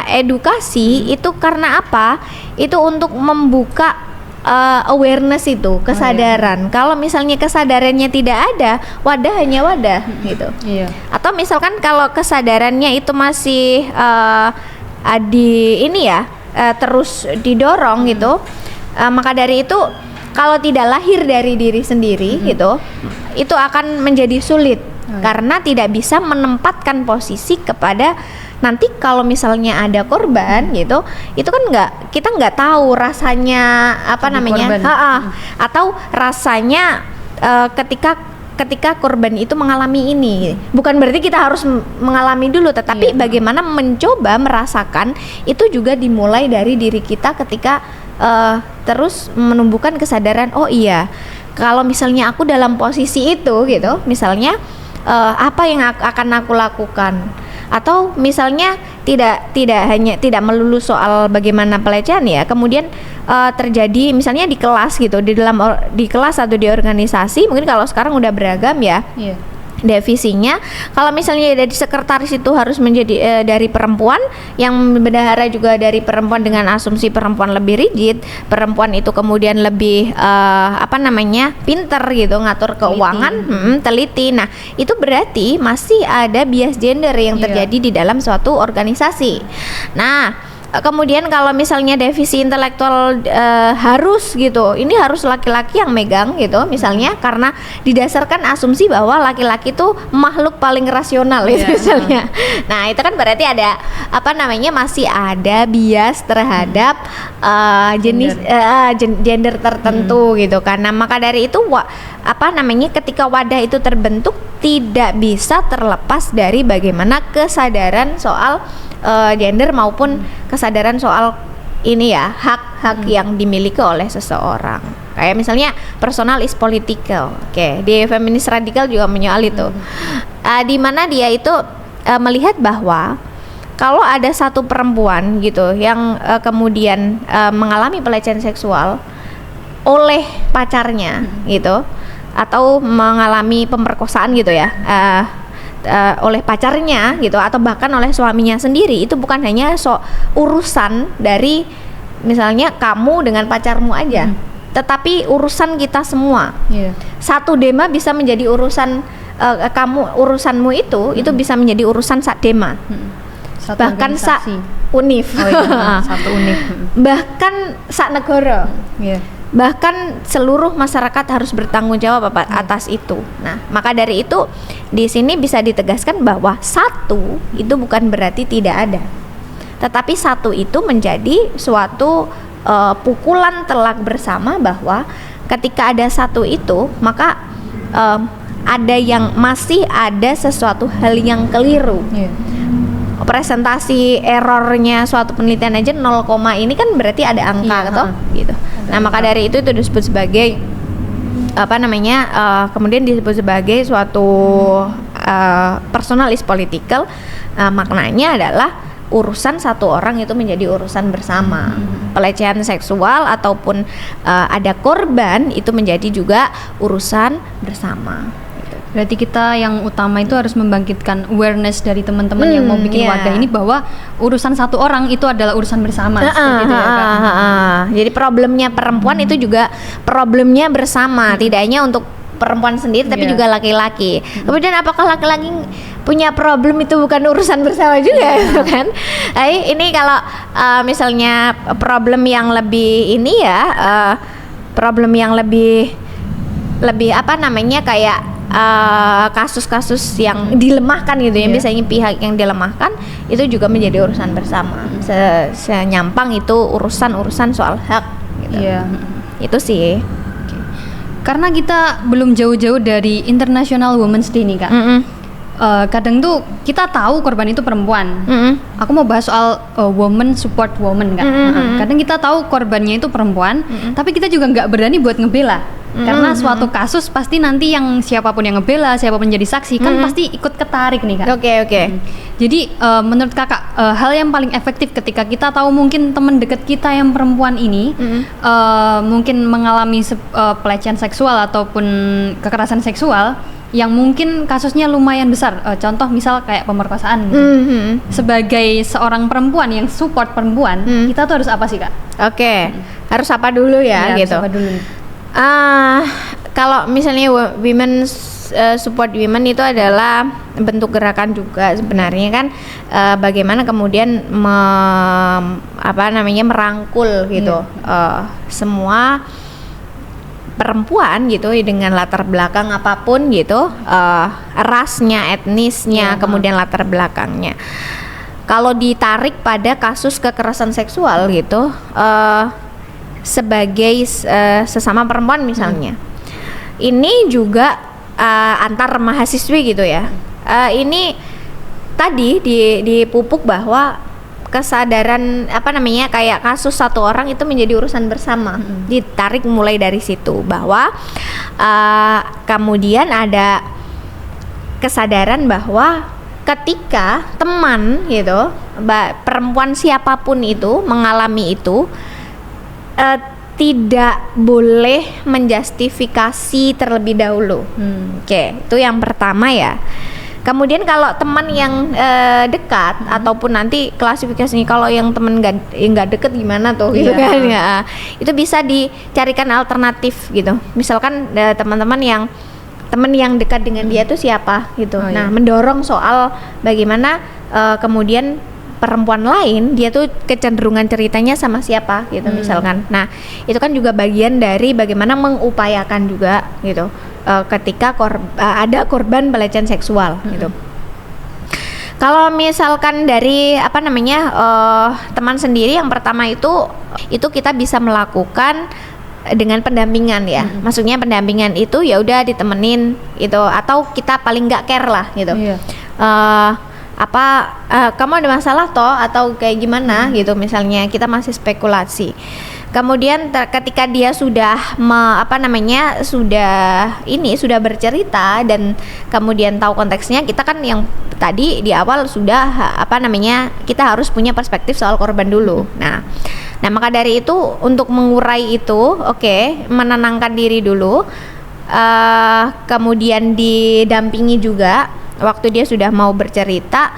Speaker 2: edukasi itu karena apa? Itu untuk membuka awareness itu, kesadaran. Kalau misalnya kesadarannya tidak ada, wadah hanya wadah gitu. Atau misalkan kalau kesadarannya itu masih terus didorong gitu, maka dari itu kalau tidak lahir dari diri sendiri gitu, itu akan menjadi sulit karena tidak bisa menempatkan posisi kepada nanti kalau misalnya ada korban gitu, itu kan kita nggak tahu rasanya apa
Speaker 1: jadi
Speaker 2: namanya, atau rasanya ketika korban itu mengalami ini. Bukan berarti kita harus mengalami dulu, tetapi bagaimana mencoba merasakan itu juga dimulai dari diri kita ketika terus menumbuhkan kesadaran, oh iya, kalau misalnya aku dalam posisi itu gitu, misalnya apa yang akan aku lakukan. Atau misalnya tidak melulu soal bagaimana pelecehan ya, kemudian terjadi misalnya di kelas gitu, di kelas atau di organisasi, mungkin kalau sekarang udah beragam ya. Divisinya, kalau misalnya dari sekretaris itu harus menjadi dari perempuan, yang bendahara juga dari perempuan dengan asumsi perempuan lebih rigid, perempuan itu kemudian lebih pinter gitu ngatur keuangan, teliti. Nah itu berarti masih ada bias gender yang terjadi di dalam suatu organisasi. Nah kemudian kalau misalnya divisi intelektual harus gitu, ini harus laki-laki yang megang gitu, misalnya karena didasarkan asumsi bahwa laki-laki itu makhluk paling rasional itu misalnya. Nah itu kan berarti ada masih ada bias terhadap jenis gender tertentu gitu kan. Nah maka dari itu ketika wadah itu terbentuk tidak bisa terlepas dari bagaimana kesadaran soal gender maupun kesadaran soal ini ya, hak-hak yang dimiliki oleh seseorang. Kayak misalnya personal is political. Oke, di feminis radikal juga menyoal itu. Di mana dia itu melihat bahwa kalau ada satu perempuan gitu yang kemudian mengalami pelecehan seksual oleh pacarnya gitu, atau mengalami pemerkosaan gitu ya, oleh pacarnya gitu, atau bahkan oleh suaminya sendiri, itu bukan hanya urusan dari misalnya kamu dengan pacarmu aja, tetapi urusan kita semua. Satu dema bisa menjadi urusan urusanmu itu bisa menjadi urusan sak dema, bahkan sak univ,
Speaker 1: satu univ,
Speaker 2: bahkan sak negara. Bahkan seluruh masyarakat harus bertanggung jawab atas itu. Nah, maka dari itu di sini bisa ditegaskan bahwa satu itu bukan berarti tidak ada, tetapi satu itu menjadi suatu pukulan telak bersama bahwa ketika ada satu itu, maka masih ada sesuatu hal yang keliru. Presentasi errornya suatu penelitian aja 0, ini kan berarti ada angka gitu. Nah maka dari itu disebut sebagai kemudian disebut sebagai suatu personal is political. Maknanya adalah urusan satu orang itu menjadi urusan bersama. Pelecehan seksual ataupun ada korban itu menjadi juga urusan bersama.
Speaker 1: Berarti kita yang utama itu harus membangkitkan awareness dari teman-teman yang mau bikin wadah ini bahwa urusan satu orang itu adalah urusan bersama. Seperti itu ya, Kak.
Speaker 2: Jadi problemnya perempuan itu juga problemnya bersama, tidak hanya untuk perempuan sendiri tapi juga laki-laki. Kemudian apakah laki-laki punya problem itu bukan urusan bersama juga gitu kan? Ini kalau misalnya problem yang lebih ini ya, problem yang lebih kayak kasus-kasus yang dilemahkan gitu ya, biasanya pihak yang dilemahkan itu juga menjadi urusan bersama. Senyampang itu urusan soal hak gitu. Itu sih.
Speaker 1: Karena kita belum jauh-jauh dari International Women's Day nih, Kak. Kadang tuh kita tahu korban itu perempuan. Aku mau bahas soal woman support woman, Kak. Kadang kita tahu korbannya itu perempuan, tapi kita juga nggak berani buat ngebela. Karena suatu kasus pasti nanti yang siapapun yang ngebela, siapapun jadi saksi kan pasti ikut ketarik nih, Kak.
Speaker 2: Oke.
Speaker 1: Jadi menurut Kakak hal yang paling efektif ketika kita tahu mungkin teman dekat kita yang perempuan ini mungkin mengalami pelecehan seksual ataupun kekerasan seksual yang mungkin kasusnya lumayan besar, contoh misal kayak pemerkosaan gitu. Sebagai seorang perempuan yang support perempuan, kita tuh harus apa sih, Kak?
Speaker 2: Oke. Harus apa dulu ya gitu.
Speaker 1: Harus apa dulu.
Speaker 2: Kalau misalnya women support women itu adalah bentuk gerakan juga sebenarnya kan, bagaimana kemudian merangkul gitu semua perempuan gitu dengan latar belakang apapun gitu, rasnya, etnisnya, kemudian latar belakangnya. Kalau ditarik pada kasus kekerasan seksual gitu, sebagai sesama perempuan misalnya, ini juga antar mahasiswi gitu ya. Ini tadi dipupuk bahwa kesadaran kayak kasus satu orang itu menjadi urusan bersama. Ditarik mulai dari situ bahwa kemudian ada kesadaran bahwa ketika teman gitu, perempuan siapapun itu mengalami itu, tidak boleh menjustifikasi terlebih dahulu. Oke, itu yang pertama ya. Kemudian kalau teman yang dekat ataupun nanti klasifikasinya kalau yang teman nggak deket gimana tuh gitu kan ya, itu bisa dicarikan alternatif gitu. Misalkan teman yang dekat dengan dia tuh siapa gitu. Nah, mendorong soal bagaimana kemudian perempuan lain dia tuh kecenderungan ceritanya sama siapa gitu misalkan. Nah, itu kan juga bagian dari bagaimana mengupayakan juga gitu. Ketika ada korban pelecehan seksual gitu. Kalau misalkan dari teman sendiri, yang pertama itu kita bisa melakukan dengan pendampingan ya. Maksudnya pendampingan itu ya udah ditemenin gitu, atau kita paling nggak care lah gitu. Kamu ada masalah toh atau kayak gimana gitu, misalnya kita masih spekulasi. Kemudian ketika dia sudah sudah bercerita dan kemudian tahu konteksnya, kita kan yang tadi di awal sudah kita harus punya perspektif soal korban dulu. Nah maka dari itu untuk mengurai itu, menenangkan diri dulu, kemudian didampingi juga waktu dia sudah mau bercerita,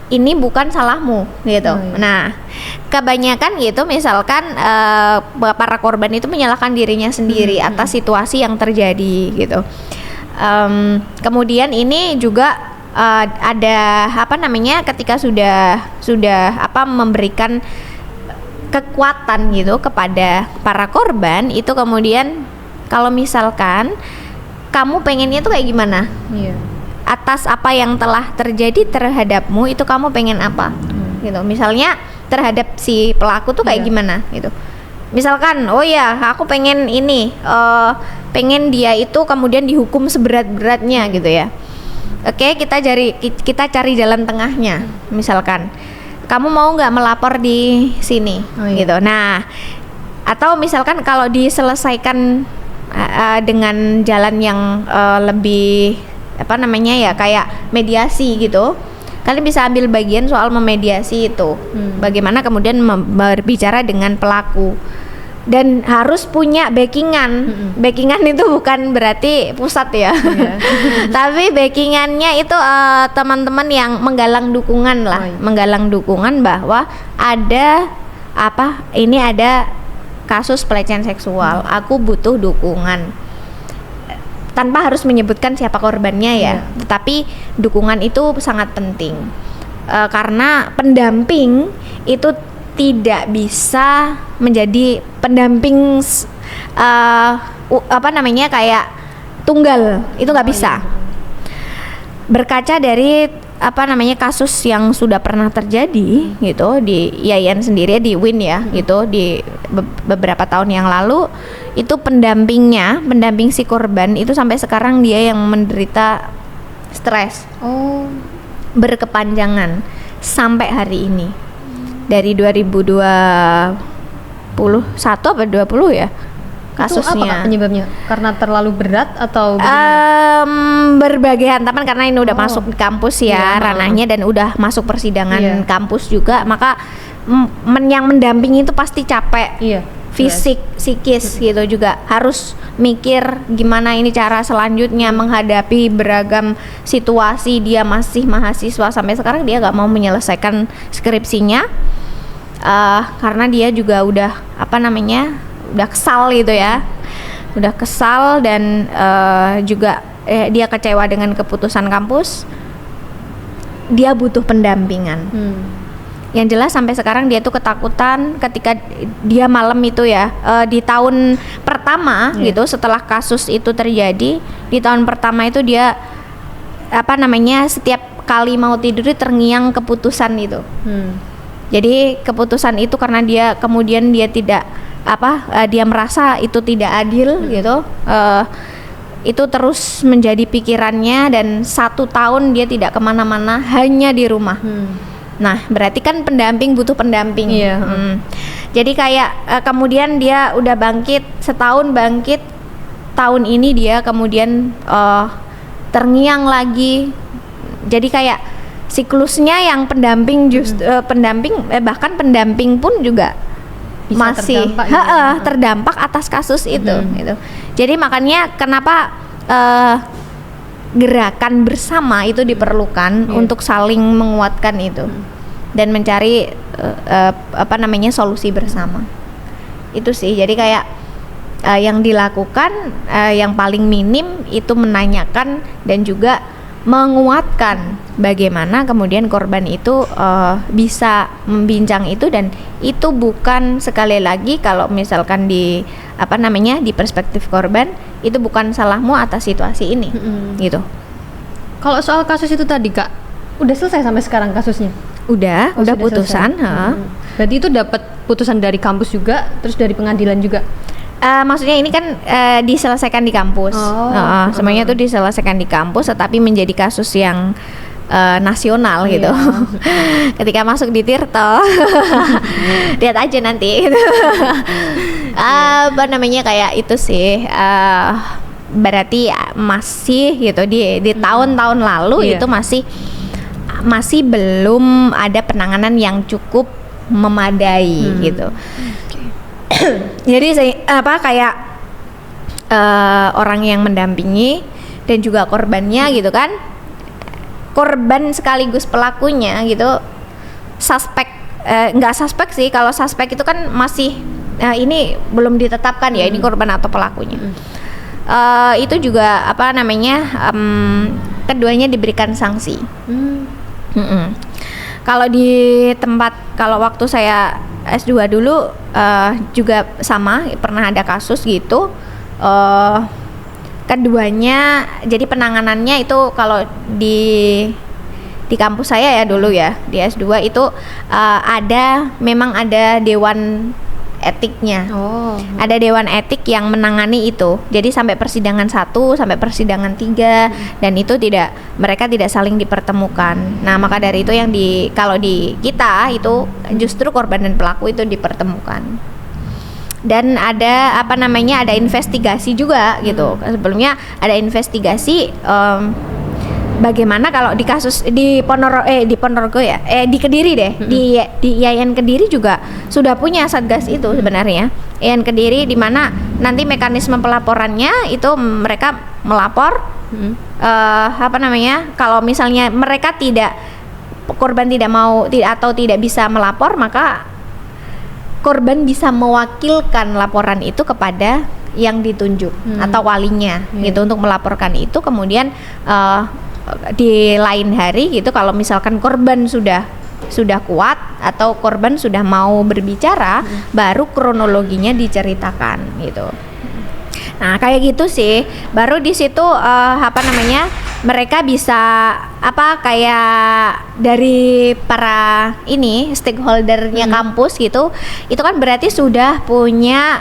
Speaker 2: ini bukan salahmu gitu. Nah, kebanyakan gitu misalkan para korban itu menyalahkan dirinya sendiri atas situasi yang terjadi gitu. Kemudian ini juga ada ketika sudah memberikan kekuatan gitu kepada para korban itu, kemudian kalau misalkan kamu pengennya tuh kayak gimana? Atas apa yang telah terjadi terhadapmu itu kamu pengen apa gitu. Misalnya terhadap si pelaku tuh kayak gimana gitu. Misalkan aku pengen ini, pengen dia itu kemudian dihukum seberat-beratnya gitu ya. Kita cari jalan tengahnya. Misalkan kamu mau nggak melapor di sini gitu. Nah, atau misalkan kalau diselesaikan dengan jalan yang lebih kayak mediasi gitu, kalian bisa ambil bagian soal memediasi itu. Bagaimana kemudian berbicara dengan pelaku, dan harus punya backingan. Backingan itu bukan berarti pusat ya. Tapi backingannya itu teman-teman yang menggalang dukungan lah. Menggalang dukungan bahwa ada ada kasus pelecehan seksual, aku butuh dukungan, tanpa harus menyebutkan siapa korbannya ya. Tetapi dukungan itu sangat penting, karena pendamping itu tidak bisa menjadi pendamping kayak tunggal, itu nggak bisa. Berkaca dari kasus yang sudah pernah terjadi gitu di Yayan sendiri, di Win ya gitu, di beberapa tahun yang lalu, itu pendamping si korban itu sampai sekarang dia yang menderita stres berkepanjangan sampai hari ini. Dari 2021 apa 20 ya kasusnya.
Speaker 1: Itu apa penyebabnya? Karena terlalu berat atau
Speaker 2: berbagai hantaman, karena ini udah masuk di kampus ya ranahnya, dan udah masuk persidangan kampus juga, maka yang mendampingi itu pasti capek. Fisik, psikis gitu juga, harus mikir gimana ini cara selanjutnya menghadapi beragam situasi. Dia masih mahasiswa, sampai sekarang dia nggak mau menyelesaikan skripsinya karena dia juga udah udah kesal gitu ya, udah kesal, dan juga dia kecewa dengan keputusan kampus. Dia butuh pendampingan. Yang jelas sampai sekarang dia tuh ketakutan ketika dia malam itu ya, di tahun pertama gitu setelah kasus itu terjadi, di tahun pertama itu dia setiap kali mau tidur terngiang keputusan itu. Jadi keputusan itu karena dia kemudian dia tidak dia merasa itu tidak adil gitu. Itu terus menjadi pikirannya dan 1 tahun dia tidak kemana-mana, hanya di rumah. Nah, berarti kan pendamping butuh pendamping. Jadi kayak kemudian dia udah bangkit, setahun bangkit, tahun ini dia kemudian terngiang lagi. Jadi kayak siklusnya yang pendamping bahkan pendamping pun juga bisa masih terdampak atas kasus itu gitu. Jadi makanya kenapa gerakan bersama itu diperlukan untuk saling menguatkan itu dan mencari solusi bersama. Itu sih. Jadi kayak yang dilakukan yang paling minim itu menanyakan dan juga menguatkan bagaimana kemudian korban itu bisa membincang itu, dan itu bukan, sekali lagi kalau misalkan di di perspektif korban, itu bukan salahmu atas situasi ini gitu.
Speaker 1: Kalau soal kasus itu tadi Kak, udah selesai sampai sekarang kasusnya?
Speaker 2: Udah putusan.
Speaker 1: Berarti itu dapat putusan dari kampus juga, terus dari pengadilan juga?
Speaker 2: Maksudnya ini kan diselesaikan di kampus. Semuanya itu diselesaikan di kampus, tetapi menjadi kasus yang nasional gitu. Ketika masuk di Tirto, lihat aja nanti. Kayak itu sih. Berarti masih gitu di tahun-tahun lalu itu masih belum ada penanganan yang cukup memadai gitu. Jadi kayak orang yang mendampingi dan juga korbannya gitu kan, korban sekaligus pelakunya gitu, nggak suspek sih. Kalau suspek itu kan masih ini belum ditetapkan ya ini korban atau pelakunya. Itu juga keduanya diberikan sanksi. Kalau waktu saya S2 dulu juga sama, pernah ada kasus gitu. Keduanya, jadi penanganannya itu kalau di kampus saya ya dulu ya, di S2 itu memang ada dewan etiknya. Ada dewan etik yang menangani itu. Jadi sampai persidangan 1 sampai persidangan 3 dan itu mereka tidak saling dipertemukan. Nah, maka dari itu kalau di kita itu justru korban dan pelaku itu dipertemukan. Dan ada ada investigasi juga gitu. Sebelumnya ada investigasi bagaimana kalau di kasus di Ponorogo ya, di Kediri deh, di IAIN Kediri juga sudah punya satgas itu sebenarnya. IAIN Kediri di mana nanti mekanisme pelaporannya itu mereka melapor, kalau misalnya mereka korban tidak mau atau tidak bisa melapor, maka korban bisa mewakilkan laporan itu kepada yang ditunjuk atau walinya gitu untuk melaporkan itu. Kemudian di lain hari gitu, kalau misalkan korban sudah kuat atau korban sudah mau berbicara, baru kronologinya diceritakan gitu. Nah, kayak gitu sih. Baru di situ mereka bisa kayak dari para stakeholdernya kampus gitu. Itu kan berarti sudah punya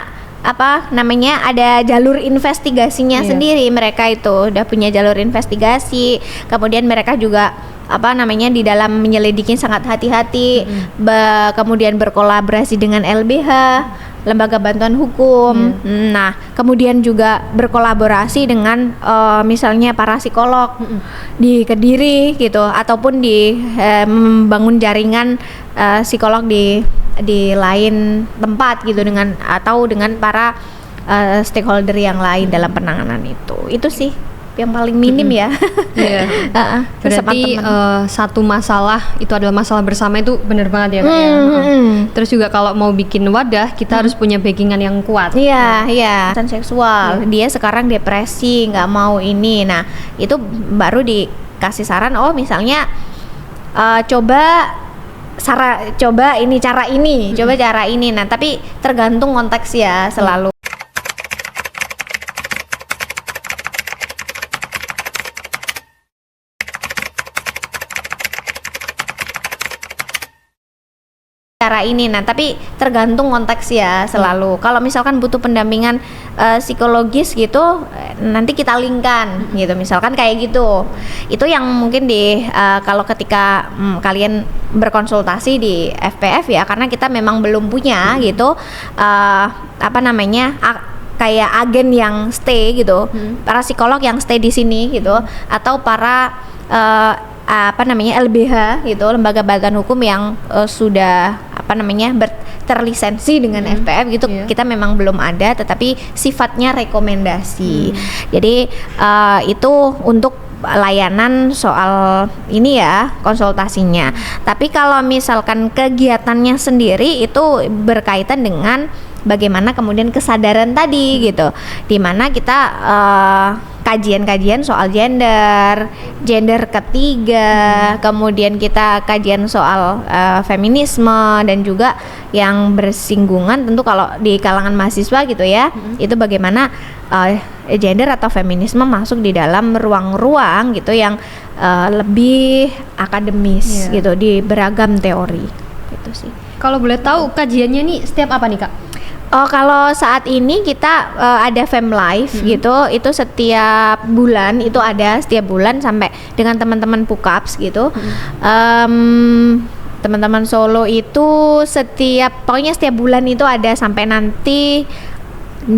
Speaker 2: ada jalur investigasinya sendiri. Mereka itu udah punya jalur investigasi. Kemudian mereka juga di dalam menyelidiki sangat hati-hati, kemudian berkolaborasi dengan LBH, Lembaga Bantuan Hukum. Nah, kemudian juga berkolaborasi dengan misalnya para psikolog di Kediri gitu, ataupun membangun jaringan psikolog di lain tempat gitu, dengan para stakeholder yang lain dalam penanganan itu. Itu sih yang paling minim ya.
Speaker 1: Berarti satu masalah itu adalah masalah bersama, itu benar banget ya Kak ya. Terus juga kalau mau bikin wadah, kita harus punya backingan yang kuat.
Speaker 2: Iya. Seksual, dia sekarang depresi, nggak mau ini. Nah, itu baru dikasih saran, misalnya coba coba ini cara ini, coba cara ini. Nah, tapi tergantung konteks ya selalu. Cara ini, nah tapi tergantung konteks ya selalu. Kalau misalkan butuh pendampingan psikologis gitu, nanti kita linkkan gitu, misalkan kayak gitu. Itu yang mungkin kalau ketika kalian berkonsultasi di FPF ya, karena kita memang belum punya gitu kayak agen yang stay gitu, para psikolog yang stay di sini gitu, atau para LBH gitu, lembaga bantuan hukum yang sudah terlisensi dengan FPF gitu. Kita memang belum ada, tetapi sifatnya rekomendasi. Jadi itu untuk layanan soal ini ya, konsultasinya. Tapi kalau misalkan kegiatannya sendiri itu berkaitan dengan bagaimana kemudian kesadaran tadi gitu, dimana kita kajian-kajian soal gender ketiga, kemudian kita kajian soal feminisme, dan juga yang bersinggungan tentu kalau di kalangan mahasiswa gitu ya, itu bagaimana gender atau feminisme masuk di dalam ruang-ruang gitu yang lebih akademis gitu, di beragam teori gitu sih.
Speaker 1: Kalau boleh tahu kajiannya nih setiap apa nih Kak?
Speaker 2: Oh, kalau saat ini kita ada FemLife gitu, itu setiap bulan, itu ada setiap bulan sampai dengan teman-teman Pukaps gitu. Teman-teman Solo itu pokoknya setiap bulan itu ada sampai nanti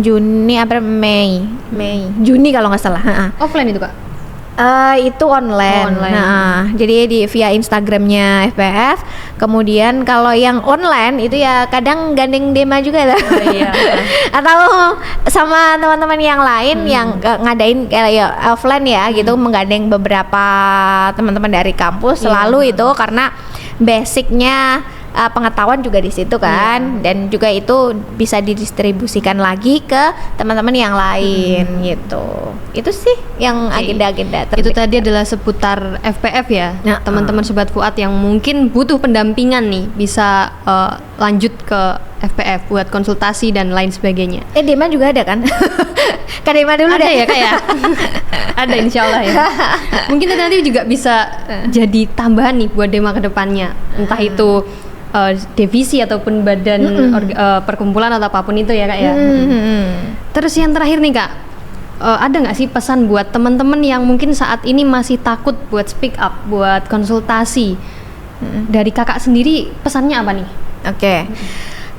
Speaker 2: Juni kalau nggak salah.
Speaker 1: Offline itu Kak?
Speaker 2: Itu online. Nah, jadi via Instagramnya FPF. Kemudian kalau yang online itu ya kadang gandeng Dema juga lah. Atau sama teman-teman yang lain yang ngadain kayak offline ya gitu, menggandeng beberapa teman-teman dari kampus selalu itu, karena basicnya pengetahuan juga di situ kan, dan juga itu bisa didistribusikan lagi ke teman-teman yang lain gitu. Itu sih yang agenda-agenda
Speaker 1: itu tadi adalah seputar FPF ya. Teman-teman Sobat Fuad yang mungkin butuh pendampingan nih bisa lanjut ke FPF buat konsultasi dan lain sebagainya.
Speaker 2: Dema juga ada kan? Kak Dema dulu
Speaker 1: ada ya Kak ya? Ada insyaallah ya. Mungkin nanti juga bisa jadi tambahan nih buat Dema ke depannya, entah itu divisi ataupun badan perkumpulan atau apapun itu ya Kak ya. Terus yang terakhir nih Kak, ada nggak sih pesan buat teman-teman yang mungkin saat ini masih takut buat speak up, buat konsultasi? Dari Kakak sendiri pesannya apa nih?
Speaker 2: Oke.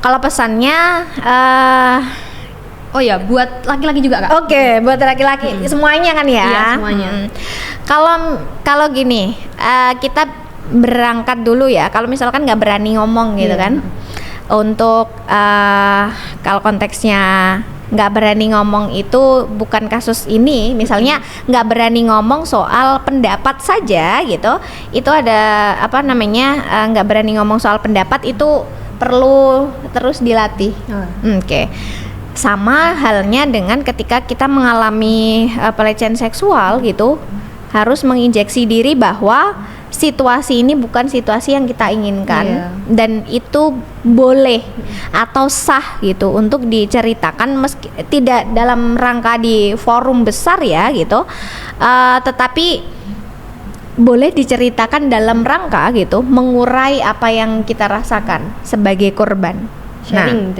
Speaker 2: Kalau pesannya
Speaker 1: oh ya, buat laki-laki juga Kak?
Speaker 2: Oke, buat laki-laki semuanya kan ya?
Speaker 1: Iya, semuanya.
Speaker 2: Kalau gini, kita berangkat dulu ya, kalau misalkan nggak berani ngomong gitu kan, untuk kalau konteksnya nggak berani ngomong itu bukan kasus ini, misalnya nggak berani ngomong soal pendapat saja gitu, itu ada nggak berani ngomong soal pendapat itu perlu terus dilatih. Oke. Sama halnya dengan ketika kita mengalami pelecehan seksual gitu, harus menginjeksi diri bahwa situasi ini bukan situasi yang kita inginkan, dan itu boleh atau sah gitu untuk diceritakan, meski tidak dalam rangka di forum besar ya gitu, tetapi boleh diceritakan dalam rangka gitu mengurai apa yang kita rasakan sebagai korban.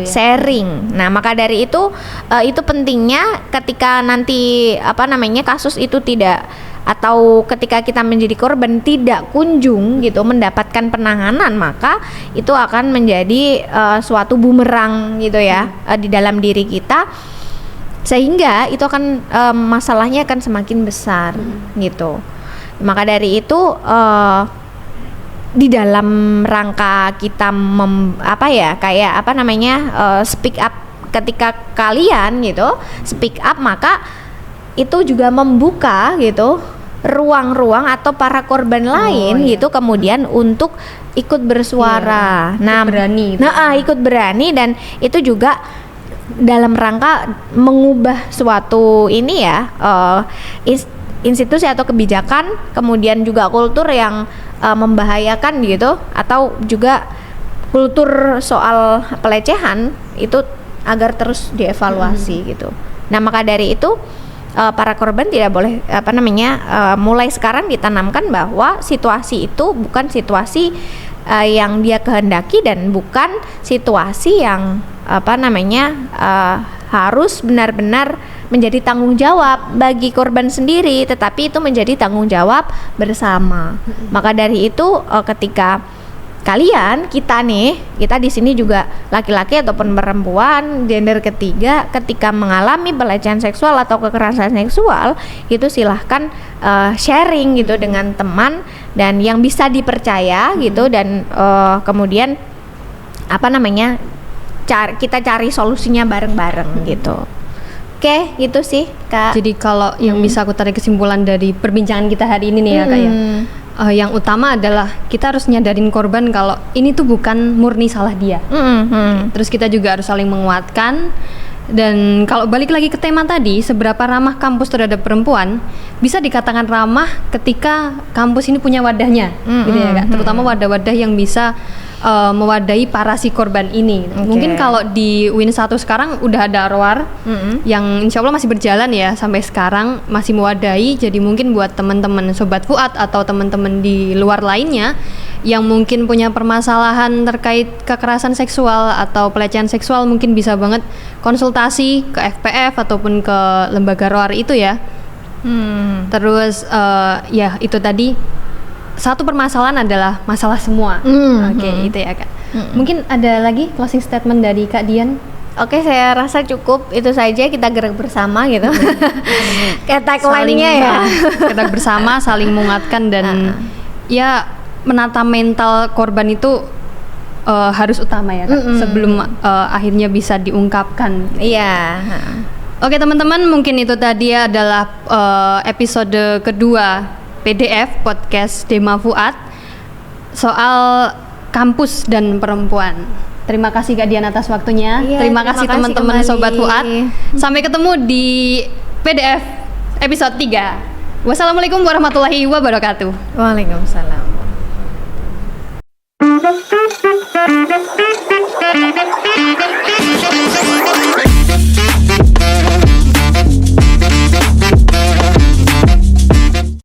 Speaker 2: Sharing. Nah, maka dari itu pentingnya ketika nanti kasus itu tidak, atau ketika kita menjadi korban tidak kunjung gitu mendapatkan penanganan, maka itu akan menjadi suatu bumerang gitu ya di dalam diri kita, sehingga itu akan masalahnya akan semakin besar gitu. Maka dari itu di dalam rangka kita speak up, ketika kalian gitu speak up, maka itu juga membuka gitu ruang-ruang atau para korban lain gitu kemudian untuk ikut bersuara. Ikut berani, dan itu juga dalam rangka mengubah suatu ini ya institusi atau kebijakan, kemudian juga kultur yang membahayakan gitu, atau juga kultur soal pelecehan itu agar terus dievaluasi gitu. Nah, maka dari itu para korban tidak boleh mulai sekarang ditanamkan bahwa situasi itu bukan situasi yang dia kehendaki dan bukan situasi yang harus benar-benar menjadi tanggung jawab bagi korban sendiri, tetapi itu menjadi tanggung jawab bersama. Maka dari itu ketika kita di sini juga laki-laki ataupun perempuan gender ketiga, ketika mengalami pelecehan seksual atau kekerasan seksual, itu silahkan sharing gitu dengan teman dan yang bisa dipercaya gitu, dan kemudian kita cari solusinya bareng-bareng gitu. Oke, gitu sih, Kak.
Speaker 1: Jadi kalau yang bisa aku tarik kesimpulan dari perbincangan kita hari ini nih ya, Kak ya. Yang utama adalah kita harus nyadarin korban kalau ini tuh bukan murni salah dia. Terus kita juga harus saling menguatkan. Dan kalau balik lagi ke tema tadi, seberapa ramah kampus terhadap perempuan, bisa dikatakan ramah ketika kampus ini punya wadahnya, gitu ya Kak. Terutama wadah-wadah yang bisa mewadahi para si korban ini. Mungkin kalau di Win 1 sekarang udah ada Arwar yang insya Allah masih berjalan ya sampai sekarang, masih mewadahi. Jadi mungkin buat teman-teman Sobat Fuad atau teman-teman di luar lainnya yang mungkin punya permasalahan terkait kekerasan seksual atau pelecehan seksual, mungkin bisa banget konsultasi ke FPF ataupun ke lembaga Arwar itu ya. Terus ya itu tadi, satu permasalahan adalah masalah semua. Itu ya Kak. Mungkin ada lagi closing statement dari Kak Dian?
Speaker 2: Oke, saya rasa cukup itu saja, kita gerak bersama gitu. Kayak tagline-nya ya.
Speaker 1: Gerak bersama, saling menguatkan dan ya menata mental korban itu harus utama ya Kak, sebelum akhirnya bisa diungkapkan.
Speaker 2: Iya.
Speaker 1: Oke teman-teman, mungkin itu tadi adalah episode kedua PDF Podcast Dema Fuad soal kampus dan perempuan. Terima kasih Kak Dian atas waktunya. Terima kasih teman-teman Sobat Fuad. Sampai ketemu di PDF episode 3. Wassalamualaikum warahmatullahi wabarakatuh.
Speaker 2: Waalaikumsalam.